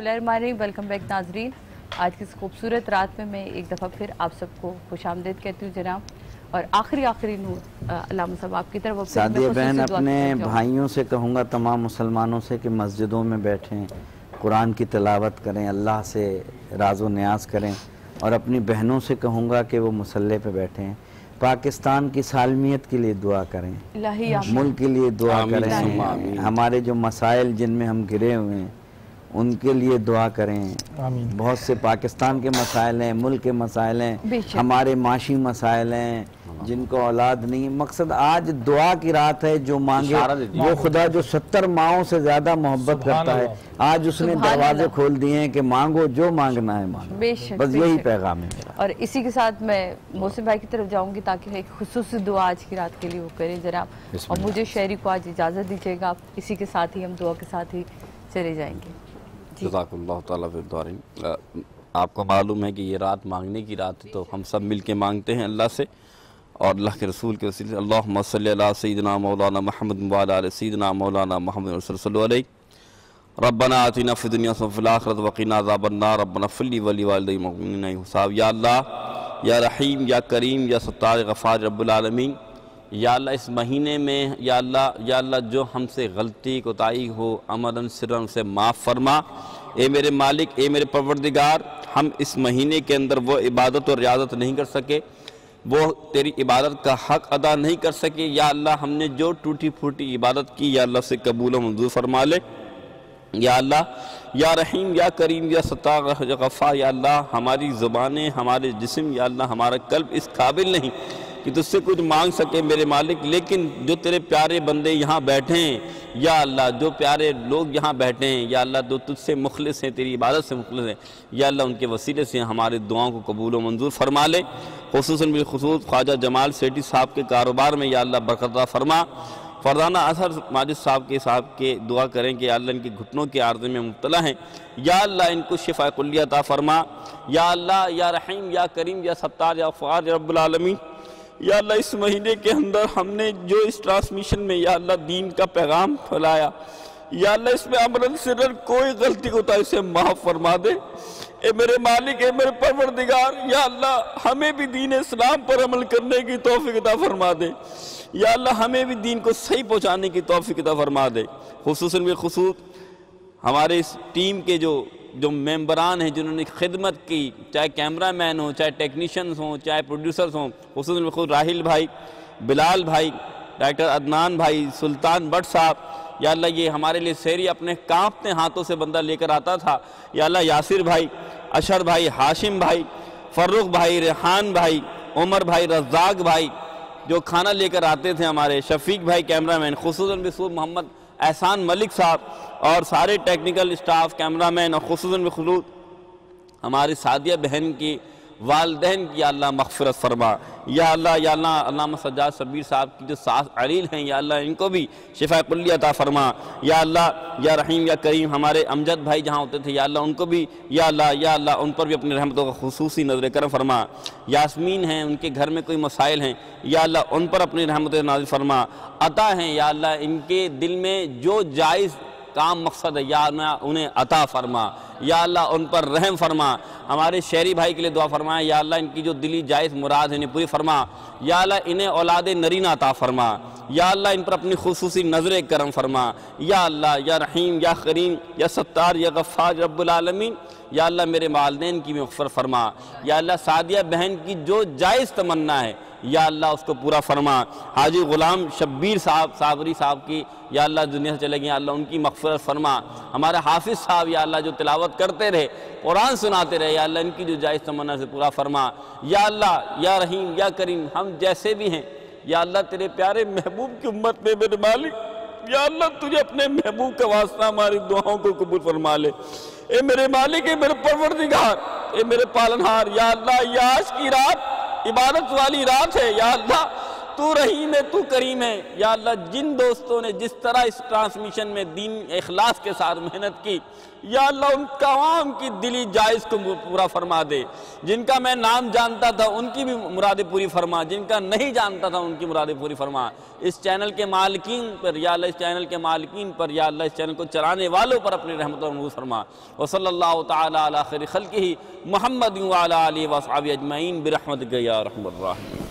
बिस्मिल्लाहिर्रहमानिर्रहीम। Welcome back नाजरीन। आज की इस खूबसूरत रात में मैं एक दफ़ा फिर आप सबको खुशामदीद कहती हूँ जनाब। और आखिरी नूर अल्लाह साहब आपकी तरफ सादिया बहन, अपने भाइयों से कहूँगा, तमाम मुसलमानों से कि मस्जिदों में बैठें, कुरान की तिलावत करें, अल्लाह से राज़ो न्याज करें। और अपनी बहनों से कहूँगा कि वो मुसल्ले पे बैठें, पाकिस्तान की सालमियत के लिए दुआ करें, मुल्क के लिए दुआ करें, हमारे जो मसाइल जिनमें हम घिरे हुए हैं उनके लिए दुआ करें। बहुत से पाकिस्तान के मसाइल हैं, मुल्क के मसाइल हैं, हमारे माशी मसाइल हैं, जिनको औलाद नहीं। मकसद आज दुआ की रात है। जो मांगे वो खुदा जो 70 माओं से ज़्यादा मोहब्बत करता है, आज उसने दरवाजे खोल दिए हैं कि मांगो, जो मांगना है मांगो। बस यही पैगाम है मेरा। और इसी के साथ मैं मोहसिन भाई की तरफ जाऊंगी ताकि एक खुसूसी दुआ आज की रात के लिए वो करें जनाब। और मुझे शहरी को आज इजाज़त दीजिएगा। आप इसी के साथ ही हम दुआ के साथ ही चले जाएंगे। जज़ाकल्लाहु तआला फ़िद्दारिन। आपको मालूम है कि ये रात मांगने की रात है, तो हम सब मिल के मांगते हैं अल्लाह से और अल्लाह के रसूल के वसीले से। अल्लाहुम्मा सल्ली अला सय्यिदिना मौलाना मुहम्मद व अला आलि सय्यिदिना मौलाना मुहम्मद सल्लल्लाहु अलैहि। रब्बना आतिना फ़िद दुनिया व फ़िल आखिरति व क़िना अज़ाबन्नार। रब्बना इग़फ़िर ली व लिवालिदैया व लिल मुमिनीना हिसाब। या अल्लाह, या रहीम, या करीम, या सत्तार गफ़ार रब्बुल आलमीन। या अल्लाह, इस महीने में या अल्लाह जो हमसे गलती कोताही हो अमलन सिरन से माफ़ फरमा। ए मेरे मालिक, ए मेरे परवरदिगार, हम इस महीने के अंदर वो इबादत और रियाज़त नहीं कर सके, वो तेरी इबादत का हक़ अदा नहीं कर सके। या अल्लाह, हमने जो टूटी फूटी इबादत की या अल्लाह से कबूल मंजूर फरमा ले। या अल्लाह, या रहीम, या करीम, या सत्तार या गफ़ार, या अल्लाह, हमारी ज़ुबानें, हमारे जिस्म, या अल्लाह हमारा कल्ब इस काबिल नहीं कि तुझसे कुछ मांग सके मेरे मालिक। लेकिन जो तेरे प्यारे बंदे यहाँ बैठे हैं या अल्लाह, जो प्यारे लोग यहाँ बैठे हैं या अल्लाह, जो तुझसे मुखलिस हैं, तेरी इबादत से मुखलिस हैं, या अल्लाह उनके वसीले से हमारे दुआओं को कबूल व मंजूर फरमा ले। खुसूसन बिलखुसूस ख्वाजा जमाल सेठी साहब के कारोबार में या अल्लाह बरकत फरमा। फरदाना असर माजिद साहब के दुआ करें कि अल्लाह इनके घुटनों के आर्ज़े में मुब्तला हैं, या अल्लाह इनको शिफा कुल्ली अता फरमा। या अल्लाह, या रहीम, या करीम, या सत्तार या गफ़ार रब्बुल आलमीन। या अल्लाह, इस महीने के अंदर हमने जो इस ट्रांसमिशन में या अल्लाह दीन का पैगाम फैलाया, या अल्लाह इसमें अमलन सिरन कोई गलती होता है इसे माफ़ फरमा दे। ए मेरे मालिक, ए मेरे परवरदिगार, या अल्लाह हमें भी दीन इस्लाम पर अमल करने की तौफीक अता फरमा दे। या अल्लाह, हमें भी दीन को सही पहुँचाने की तौफीक अता फरमा दे। खुसूसन बिलखुसूस हमारे इस टीम के जो मेंबरान हैं जिन्होंने खिदमत की, चाहे कैमरा मैन हो, चाहे टेक्नीशियंस हों, चाहे प्रोड्यूसर्स हों, खुसूसन खुद राहिल भाई, बिलाल भाई, डायरेक्टर अदनान भाई, सुल्तान भट्ट साहब। या अल्लाह, ये हमारे लिए सहरी अपने कांपते हाथों से बंदा लेकर आता था। या अल्लाह, यासिर भाई, अशर भाई, हाशिम भाई, फर्रुख भाई, रेहान भाई, उमर भाई, रज़ाक भाई जो खाना लेकर आते थे, हमारे शफीक भाई कैमरा मैन, खुसूसन बिसूर मोहम्मद एहसान मलिक साहब और सारे टेक्निकल स्टाफ, कैमरामैन और खुसूसन बिखुसूस हमारी सादिया बहन की वालदैन की या अल्लाह मग़फ़िरत फरमा। या अल्लाह, या अल्लाह, अल्लामा सज्जाद शब्बीर साहब की जो सास अलील हैं या अल्लाह इनको भी शिफा कुल्ली अता फरमा। या अल्लाह, या रहीम, या करीम, हमारे अमजद भाई जहाँ होते थे या अल्लाह उनको भी या अल्लाह उन पर भी अपनी रहमतों का खुसूसी नज़र करम फरमा। यास्मीन हैं, उनके घर में कोई मसाइल हैं या अल्लाह उन पर अपनी रहमतें नाज़िल फरमा। अता हैं या अल्लाह, इनके दिल में जो जायज़ काम मकसद है या अल्लाह उन्हें अता फरमा। या अल्लाह उन पर रहम फरमा। हमारे शहरी भाई के लिए दुआ फरमाए, या अल्लाह इनकी जो दिली जायज़ मुराद है इन्हें पूरी फरमा। या अल्लाह इन्हें औलाद नरीना अता फरमा। या अल्लाह इन पर अपनी खुसूसी नज़र करम फरमा। या अल्लाह, या रहीम, या करीम, या सत्तार या गफ़ार रब्बुल आलमीन। या अल्लाह, मेरे वालिदैन की मग़फ़िरत फरमा। या अल्लाह, सादिया बहन की जो जायज़ तमन्ना है या अल्लाह उसको पूरा फरमा। हाजी ग़ुलाम शब्बीर साहब साबरी साहब की या अल्लाह दुनिया से चले गए, अल्लाह उनकी मग़फ़िरत फरमा। हमारे हाफिज़ साहब या अल्लाह जो तिलावत करते रहे, कुरान सुनाते रहे, या अल्लाह इनकी जो जायज़ तमन्ना से पूरा फरमा। या अल्लाह, या रहीम, या करीम, हम जैसे भी हैं या अल्लाह तेरे प्यारे महबूब की उम्मत में मेरे मालिक, या अल्लाह तुझे अपने महबूब का वास्ता हमारी दुआओं को कबूल फरमा ले। ए मेरे मालिक, ए मेरे परवरदिगार, ए मेरे पालनहार, या अल्लाह, ये आज की रात इबादत वाली रात है। या अल्लाह, تو رحیم ہے، تو کریم ہے۔ یا اللہ جن دوستوں نے جس طرح اس ٹرانسمیشن میں دین اخلاص کے ساتھ محنت کی، یا اللہ ان تمام کی دلی جائز کو پورا فرما دے۔ جن کا میں نام جانتا تھا ان کی بھی مرادیں پوری فرما، جن کا نہیں جانتا تھا ان کی مرادیں پوری فرما۔ اس چینل کے مالکین پر یا اللہ، اس چینل کے مالکین پر یا اللہ، اس چینل کو چلانے والوں پر اپنی رحمت و نور فرما۔ وصلی اللہ تعالی علی خیر خلقہ محمد وعلی آلہ وصحبہ اجمعین برحمتک یا ارحم الراحمین۔